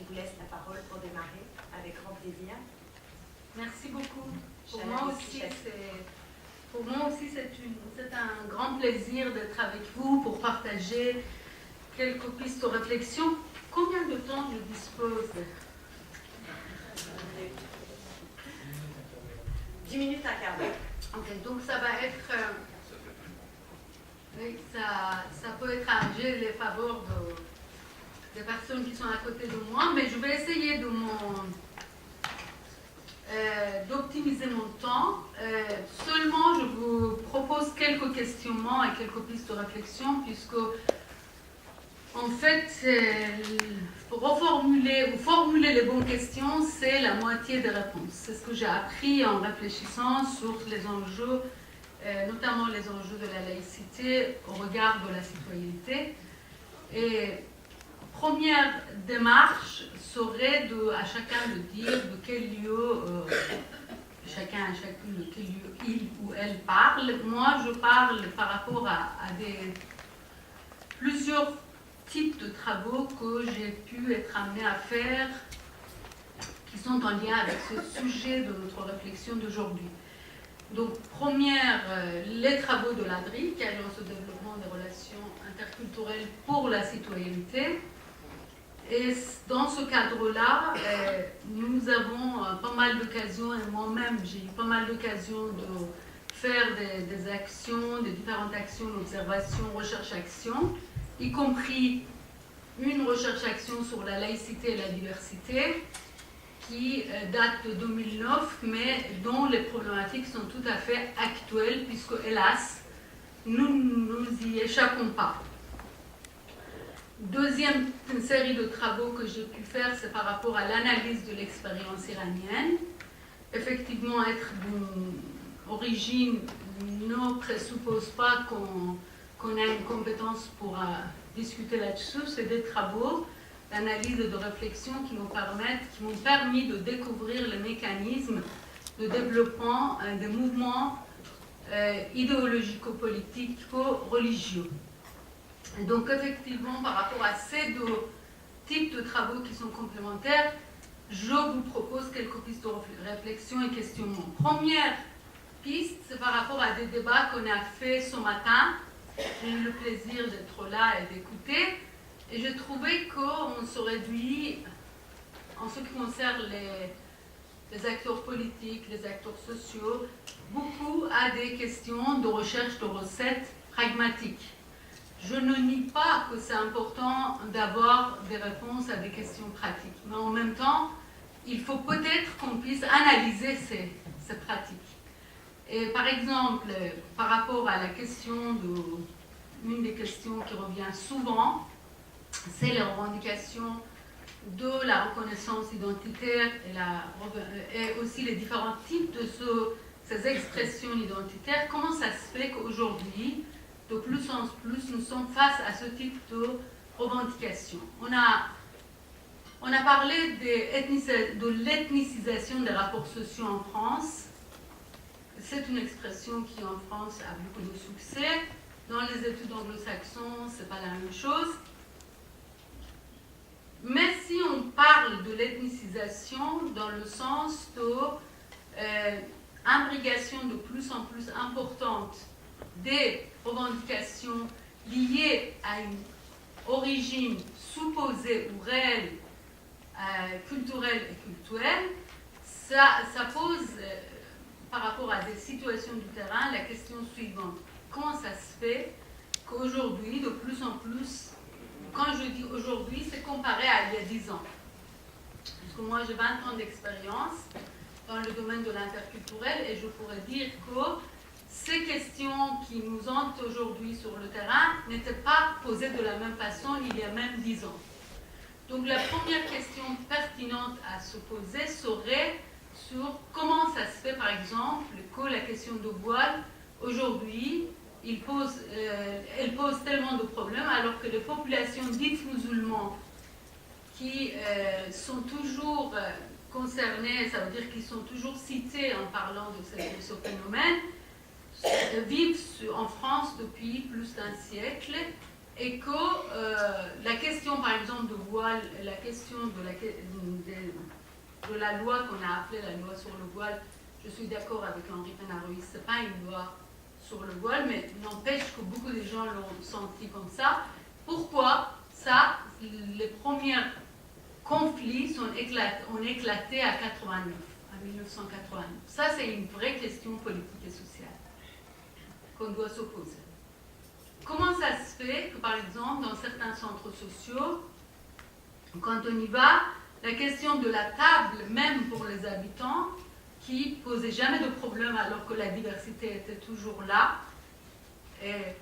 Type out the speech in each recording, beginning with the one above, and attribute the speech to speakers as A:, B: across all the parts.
A: vous laisse la parole pour démarrer, avec grand plaisir.
B: Merci beaucoup. Pour moi aussi, c'est un grand plaisir d'être avec vous pour partager quelques pistes de réflexion. Combien de temps je dispose?
A: 10 minutes, un quart d'heure.
B: Ok, donc ça va être... oui, ça peut être arrangé les faveurs des personnes qui sont à côté de moi, mais je vais essayer d'optimiser mon temps. Seulement, je vous propose quelques questionnements et quelques pistes de réflexion, puisque, en fait, formuler les bonnes questions, c'est la moitié des réponses. C'est ce que j'ai appris en réfléchissant sur les enjeux, notamment les enjeux de la laïcité au regard de la citoyenneté. Et première démarche serait à chacun de dire de quel lieu, chacune de quel lieu il ou elle parle. Moi, je parle par rapport à plusieurs types de travaux que j'ai pu être amenée à faire qui sont en lien avec ce sujet de notre réflexion d'aujourd'hui. Donc, première, les travaux de l'ADRI, qui est l'Agence de développement des relations interculturelles pour la citoyenneté. Et dans ce cadre-là, nous avons pas mal d'occasions, et moi-même j'ai eu pas mal d'occasions de faire des actions, des différentes actions d'observation, recherche-action, y compris une recherche-action sur la laïcité et la diversité, qui date de 2009, mais dont les problématiques sont tout à fait actuelles, puisque, hélas, nous y échappons pas. Deuxième série de travaux que j'ai pu faire, c'est par rapport à l'analyse de l'expérience iranienne. Effectivement, être d'une origine ne présuppose pas qu'on a une compétence pour discuter là-dessus. C'est des travaux d'analyse et de réflexion qui m'ont permis de découvrir les mécanismes de développement des mouvements idéologico-politiques, religieux. Et donc, effectivement, par rapport à ces deux types de travaux qui sont complémentaires, je vous propose quelques pistes de réflexion et questionnement. Première piste, c'est par rapport à des débats qu'on a fait ce matin. J'ai eu le plaisir d'être là et d'écouter. Et j'ai trouvé qu'on se réduit, en ce qui concerne les acteurs politiques, les acteurs sociaux, beaucoup à des questions de recherche de recettes pragmatiques. Je ne nie pas que c'est important d'avoir des réponses à des questions pratiques, mais en même temps, il faut peut-être qu'on puisse analyser ces pratiques. Et par exemple, par rapport à la question une des questions qui revient souvent, c'est les revendications de la reconnaissance identitaire et aussi les différents types de ces expressions identitaires. Comment ça se fait qu'aujourd'hui, de plus en plus, nous sommes face à ce type de revendications? On a parlé de l'ethnicisation des rapports sociaux en France. C'est une expression qui, en France, a beaucoup de succès. Dans les études anglo-saxons, ce n'est pas la même chose. Mais si on parle de l'ethnicisation dans le sens d'imbrication de plus en plus importante des revendications liées à une origine supposée ou réelle, culturelle et cultuelle, ça pose, par rapport à des situations du terrain, la question suivante. Comment ça se fait qu'aujourd'hui, de plus en plus, quand je dis aujourd'hui, c'est comparé à il y a 10 ans. Parce que moi, j'ai 20 ans d'expérience dans le domaine de l'interculturel et je pourrais dire que ces questions qui nous hantent aujourd'hui sur le terrain n'étaient pas posées de la même façon il y a même 10 ans. Donc la première question pertinente à se poser serait sur comment ça se fait, par exemple, que la question de voile, aujourd'hui, elle pose tellement de problèmes, alors que les populations dites musulmanes qui sont toujours concernées, ça veut dire qu'ils sont toujours cités en parlant de ce phénomène, vivent en France depuis plus d'un siècle et que la question, par exemple, de voile, la question de la loi qu'on a appelée la loi sur le voile, je suis d'accord avec Henri Pénard-Ruiz, ce n'est pas une loi sur le voile, mais n'empêche que beaucoup de gens l'ont senti comme ça. Pourquoi ça, les premiers conflits ont éclaté à 1989. Ça, c'est une vraie question politique et sociale qu'on doit se poser. Comment ça se fait que, par exemple, dans certains centres sociaux, quand on y va, la question de la table, même pour les habitants, qui ne posait jamais de problème alors que la diversité était toujours là, et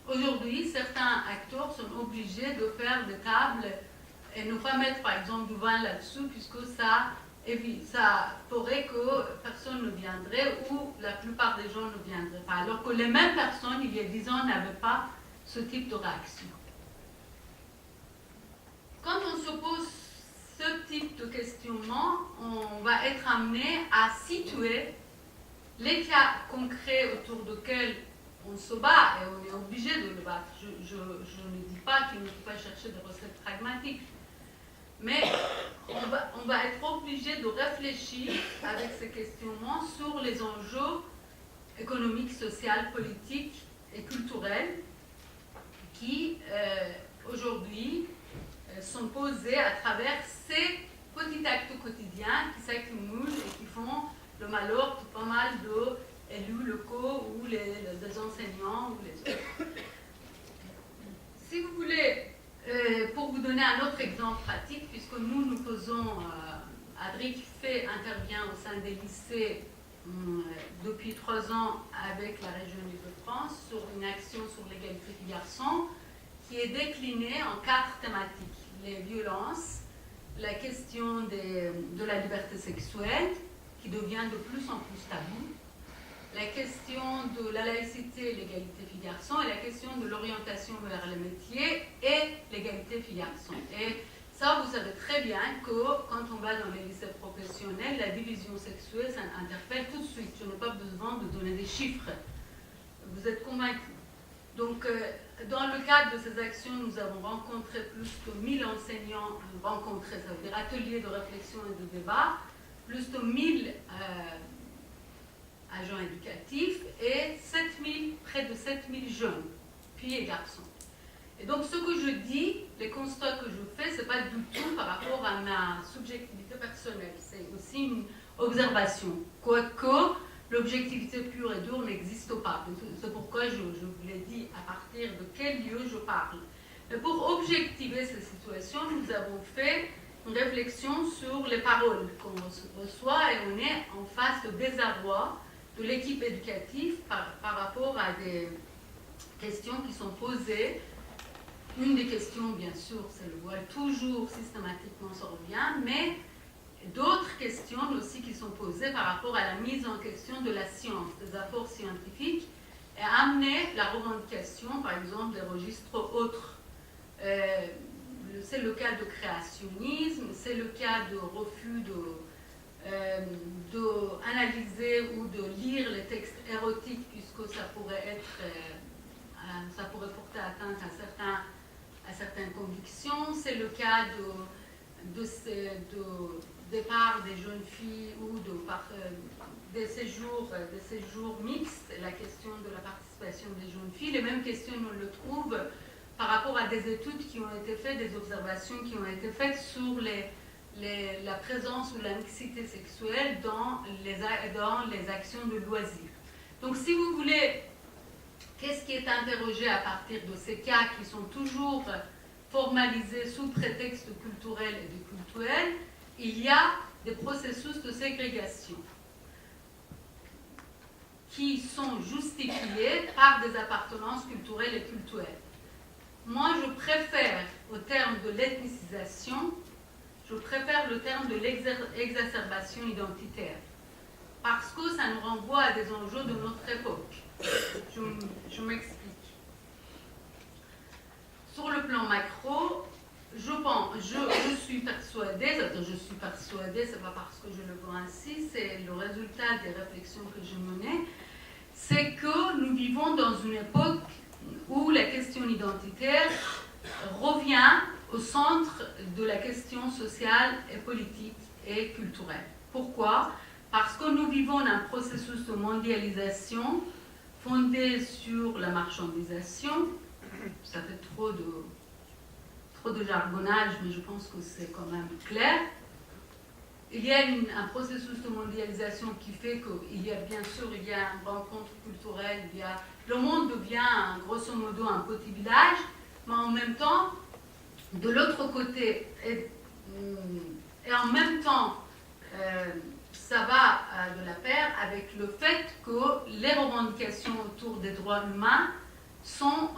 B: aujourd'hui, certains acteurs sont obligés de faire des tables et ne pas mettre, par exemple, du vin là-dessous, puisque ça ferait que personne ne viendrait ou la plupart des gens ne viendraient pas. Alors que les mêmes personnes, il y a 10 ans, n'avaient pas ce type de réaction. Quand on se pose ce type de questionnement, on va être amené à situer les cas concrets autour desquels on se bat, et on est obligé de le battre. Je ne dis pas qu'il ne faut pas chercher des recettes pragmatiques, mais on va être obligé de réfléchir avec ces questionnements sur les enjeux économiques, sociaux, politiques et culturels qui, aujourd'hui, sont posés à travers ces petits actes quotidiens qui s'accumulent et qui font le malheur de pas mal d'élus locaux ou des enseignants ou les autres. Si vous voulez, pour vous donner un autre exemple pratique, puisque nous faisons, Adric intervient au sein des lycées depuis 3 ans avec la région Île-de-France sur une action sur l'égalité filles-garçons qui est déclinée en 4 thématiques. Les violences, la question de la liberté sexuelle, qui devient de plus en plus tabou, la question de la laïcité et l'égalité filles-garçons, et la question de l'orientation vers les métiers et l'égalité filles-garçons. Et ça, vous savez très bien que quand on va dans les lycées professionnels, la division sexuelle, ça interpelle tout de suite. Je n'ai pas besoin de donner des chiffres. Vous êtes convaincus. Donc, dans le cadre de ces actions, nous avons rencontré plus de 1000 enseignants, rencontrés, ça veut dire ateliers de réflexion et de débat, plus de 1000 agents éducatifs et près de 7000 jeunes, filles et garçons. Et donc, ce que je dis, les constats que je fais, ce n'est pas du tout par rapport à ma subjectivité personnelle, c'est aussi une observation, quoique l'objectivité pure et dure n'existe pas. C'est pourquoi je vous l'ai dit à partir de quel lieu je parle. Mais pour objectiver ces situations, nous avons fait une réflexion sur les paroles qu'on reçoit et on est en face de désarroi de l'équipe éducative par rapport à des questions qui sont posées. Une des questions, bien sûr, c'est le voile, toujours systématiquement ça revient, mais d'autres questions aussi qui sont posées par rapport à la mise en question de la science, des apports scientifiques, et amener la revendication, par exemple, des registres autres. C'est le cas de créationnisme, c'est le cas de refus d'analyser ou de lire les textes érotiques, puisque ça pourrait porter atteinte à certaines convictions. C'est le cas de départ des jeunes filles ou des séjours mixtes, la question de la participation des jeunes filles. Les mêmes questions, on le trouve par rapport à des études qui ont été faites, des observations qui ont été faites sur la présence ou la mixité sexuelle dans les actions de loisirs. Donc, si vous voulez, qu'est-ce qui est interrogé à partir de ces cas qui sont toujours formalisés sous prétexte culturel et de culturel? Il y a des processus de ségrégation qui sont justifiés par des appartenances culturelles et culturelles. Moi, je préfère, au terme de l'ethnicisation, je préfère le terme de l'exacerbation identitaire, parce que ça nous renvoie à des enjeux de notre époque. Je m'explique. Sur le plan macro, je suis persuadée, c'est pas parce que je le vois ainsi, c'est le résultat des réflexions que j'ai menées, c'est que nous vivons dans une époque où la question identitaire revient au centre de la question sociale et politique et culturelle. Pourquoi? Parce que nous vivons un processus de mondialisation fondé sur la marchandisation. Ça fait trop de jargonnage, mais je pense que c'est quand même clair. Il y a un processus de mondialisation qui fait qu'il y a bien sûr une rencontre culturelle, le monde devient grosso modo un petit village, mais en même temps, de l'autre côté, et en même temps, ça va de la paire avec le fait que les revendications autour des droits humains sont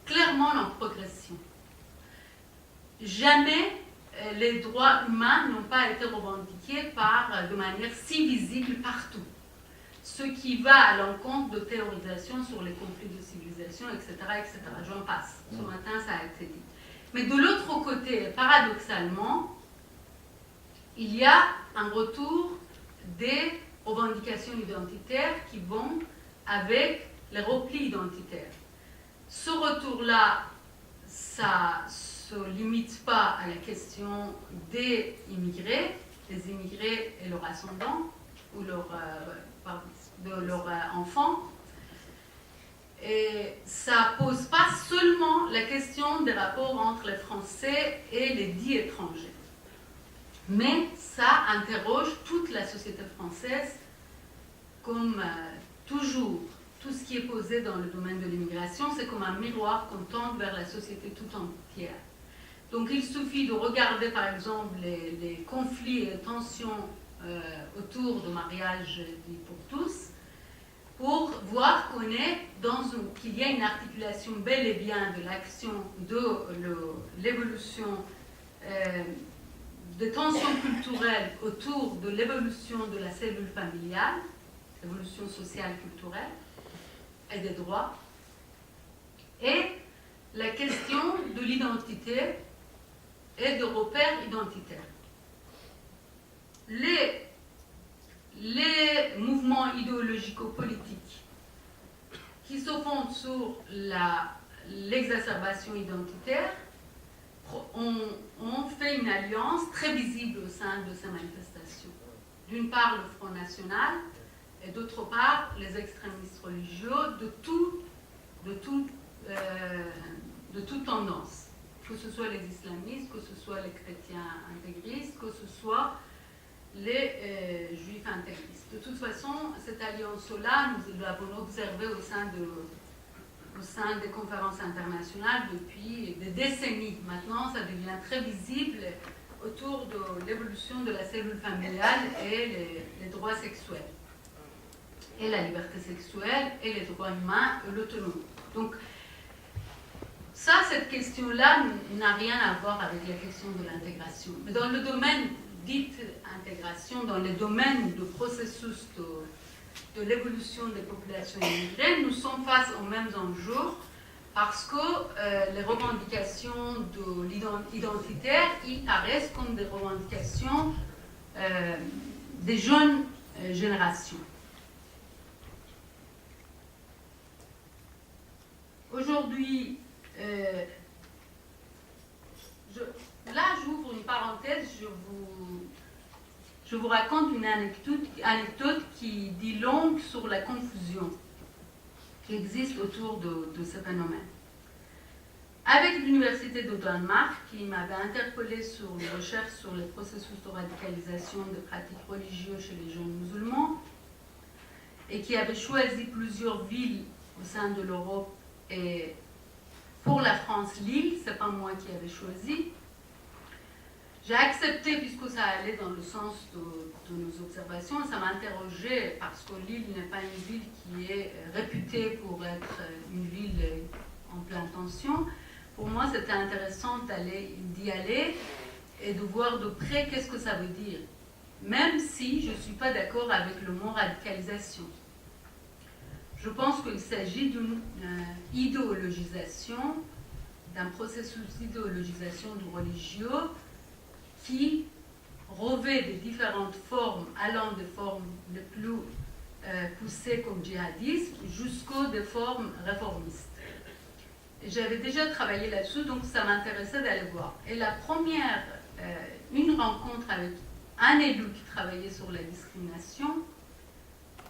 B: clairement en progression. Jamais les droits humains n'ont pas été revendiqués de manière si visible partout. Ce qui va à l'encontre de théorisation sur les conflits de civilisation, etc., etc. J'en passe. Ce matin, ça a été dit. Mais de l'autre côté, paradoxalement, il y a un retour des revendications identitaires qui vont avec les replis identitaires. Ce retour-là, ça ne se limite pas à la question des immigrés et leurs ascendants, ou de leurs enfants. Et ça ne pose pas seulement la question des rapports entre les Français et les dits étrangers, mais ça interroge toute la société française comme toujours. Tout ce qui est posé dans le domaine de l'immigration, c'est comme un miroir qu'on tend vers la société tout entière. Donc il suffit de regarder par exemple les conflits et les tensions autour du mariage dit pour tous, pour voir qu'il y a une articulation bel et bien de l'action de l'évolution des tensions culturelles autour de l'évolution de la cellule familiale, l'évolution sociale culturelle et des droits, et la question de l'identité et de repères identitaires. Les mouvements idéologico-politiques qui se fondent sur l'exacerbation identitaire ont fait une alliance très visible au sein de ces manifestations. D'une part, le Front National, et d'autre part, les extrémistes religieux de toute tendance, que ce soit les islamistes, que ce soit les chrétiens intégristes, que ce soit les juifs intégristes. De toute façon, cette alliance-là, nous l'avons observée au sein des conférences internationales depuis des décennies. Maintenant, ça devient très visible autour de l'évolution de la cellule familiale et les droits sexuels, et la liberté sexuelle, et les droits humains, et l'autonomie. Donc, cette question-là n'a rien à voir avec la question de l'intégration. Mais dans le domaine dite intégration, dans le domaine du processus de l'évolution des populations immigrées, nous sommes face aux mêmes enjeux parce que les revendications identitaires y paraissent comme des revendications des jeunes générations. Aujourd'hui, là j'ouvre une parenthèse, je vous raconte une anecdote qui dit long sur la confusion qui existe autour de ce phénomène. Avec l'Université de Danemark, qui m'avait interpellée sur les recherches sur les processus de radicalisation des pratiques religieuses chez les jeunes musulmans, et qui avait choisi plusieurs villes au sein de l'Europe, et pour la France, Lille, c'est pas moi qui avais choisi. J'ai accepté puisque ça allait dans le sens de nos observations. Ça m'interrogeait parce que Lille n'est pas une ville qui est réputée pour être une ville en pleine tension. Pour moi, c'était intéressant d'y aller et de voir de près qu'est-ce que ça veut dire, même si je ne suis pas d'accord avec le mot radicalisation. Je pense qu'il s'agit d'une idéologisation, d'un processus d'idéologisation du religieux qui revêt des différentes formes, allant des formes les plus poussées comme djihadisme jusqu'aux des formes réformistes. J'avais déjà travaillé là-dessus, donc ça m'intéressait d'aller voir. Et la première, une rencontre avec un élu qui travaillait sur la discrimination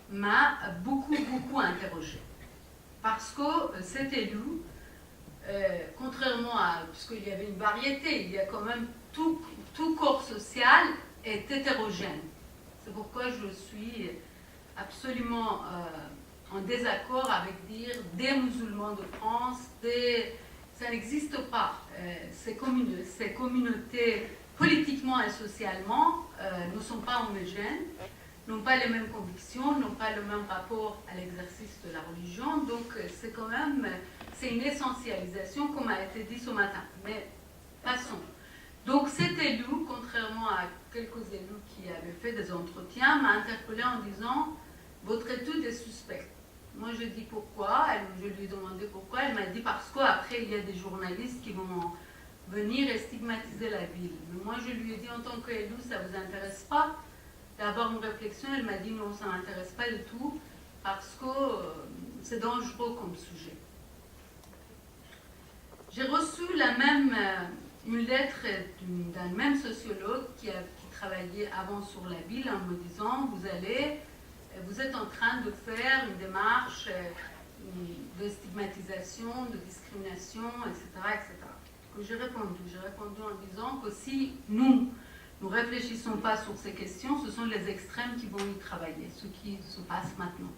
B: m'a beaucoup interrogée. Parce que cet élu, contrairement à, puisqu'il y avait une variété, il y a quand même tout corps social est hétérogène. C'est pourquoi je suis absolument en désaccord avec dire des musulmans de France, ça n'existe pas. Ces communautés, politiquement et socialement, ne sont pas homogènes, n'ont pas les mêmes convictions, n'ont pas le même rapport à l'exercice de la religion. Donc c'est quand même, c'est une essentialisation comme a été dit ce matin. Mais passons. Donc cet élu, contrairement à quelques élus qui avaient fait des entretiens, m'a interpellée en disant « Votre étude est suspecte ». Moi je dis pourquoi, je lui ai demandé pourquoi, elle m'a dit parce qu'après il y a des journalistes qui vont venir et stigmatiser la ville. Mais moi je lui ai dit en tant qu'élu, ça ne vous intéresse pas d'avoir une réflexion. Elle m'a dit non, ça ne m'intéresse pas du tout parce que c'est dangereux comme sujet. J'ai reçu une lettre d'un même sociologue qui travaillait avant sur la ville en me disant vous êtes en train de faire une démarche de stigmatisation, de discrimination, etc. Que j'ai répondu en disant que si nous ne réfléchissons pas sur ces questions, ce sont les extrêmes qui vont y travailler, ce qui se passe maintenant.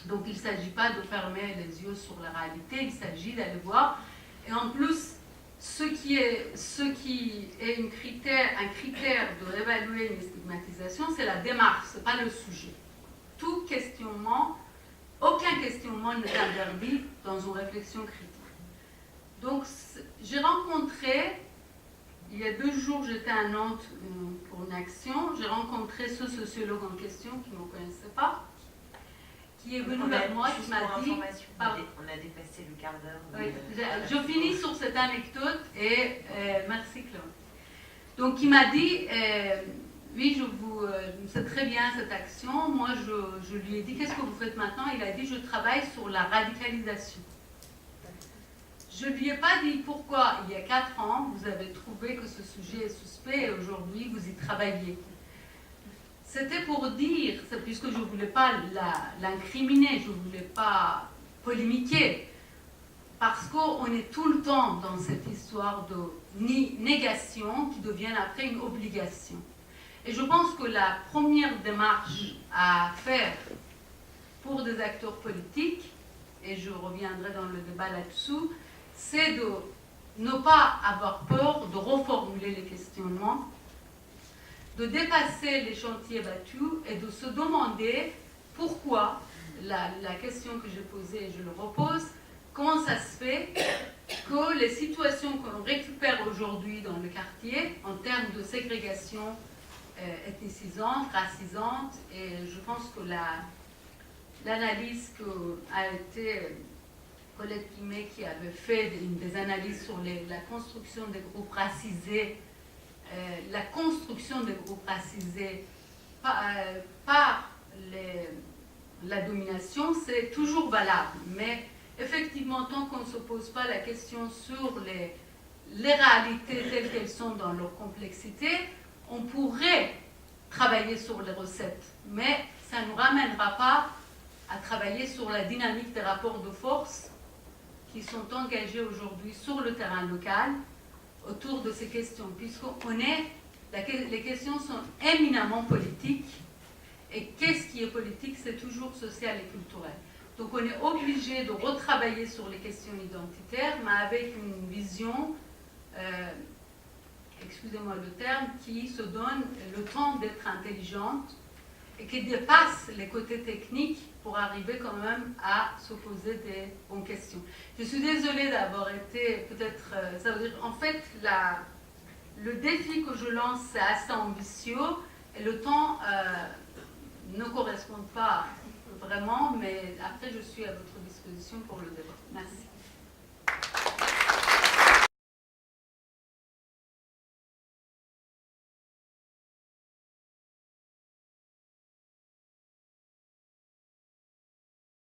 B: Donc il ne s'agit pas de fermer les yeux sur la réalité, il s'agit d'aller voir. Et en plus, ce qui est un critère de réévaluer une stigmatisation, c'est la démarche, ce n'est pas le sujet. Tout questionnement, aucun questionnement n'est interdit dans une réflexion critique. Donc, j'ai rencontré, il y a 2 jours, j'étais à Nantes pour une action, j'ai rencontré ce sociologue en question qui ne me connaissait pas, qui est venu vers moi, qui m'a dit...
A: On a dépassé le quart d'heure.
B: Oui, je finis sur cette anecdote et merci Claude. Donc il m'a dit, oui, c'est très bien cette action. Moi, je lui ai dit, qu'est-ce que vous faites maintenant? Il a dit, je travaille sur la radicalisation. Je ne lui ai pas dit pourquoi, il y a 4 ans, vous avez trouvé que ce sujet est suspect et aujourd'hui, vous y travaillez. C'était pour dire, puisque je ne voulais pas l'incriminer, je ne voulais pas polémiquer, parce qu'on est tout le temps dans cette histoire de négation qui devient après une obligation. Et je pense que la première démarche à faire pour des acteurs politiques, et je reviendrai dans le débat là-dessous, c'est de ne pas avoir peur de reformuler les questionnements, de dépasser les chantiers battus et de se demander pourquoi, la question que j'ai posée et je le repose, comment ça se fait que les situations qu'on récupère aujourd'hui dans le quartier en termes de ségrégation ethnicisante, racisante, et je pense que l'analyse qu'a été Colette Pimet qui avait fait des analyses sur la construction des groupes racisés, par la domination, c'est toujours valable. Mais effectivement, tant qu'on ne se pose pas la question sur les réalités telles qu'elles sont dans leur complexité, on pourrait travailler sur les recettes. Mais ça ne nous ramènera pas à travailler sur la dynamique des rapports de force qui sont engagés aujourd'hui sur le terrain local autour de ces questions, les questions sont éminemment politiques, et qu'est-ce qui est politique? C'est toujours social et culturel. Donc on est obligé de retravailler sur les questions identitaires, mais avec une vision, excusez-moi le terme, qui se donne le temps d'être intelligente et qui dépasse les côtés techniques pour arriver quand même à se poser des bonnes questions. Je suis désolée d'avoir été peut-être... ça veut dire, en fait, le défi que je lance, c'est assez ambitieux et le temps ne correspond pas vraiment, mais après, je suis à votre disposition pour le débat. Merci.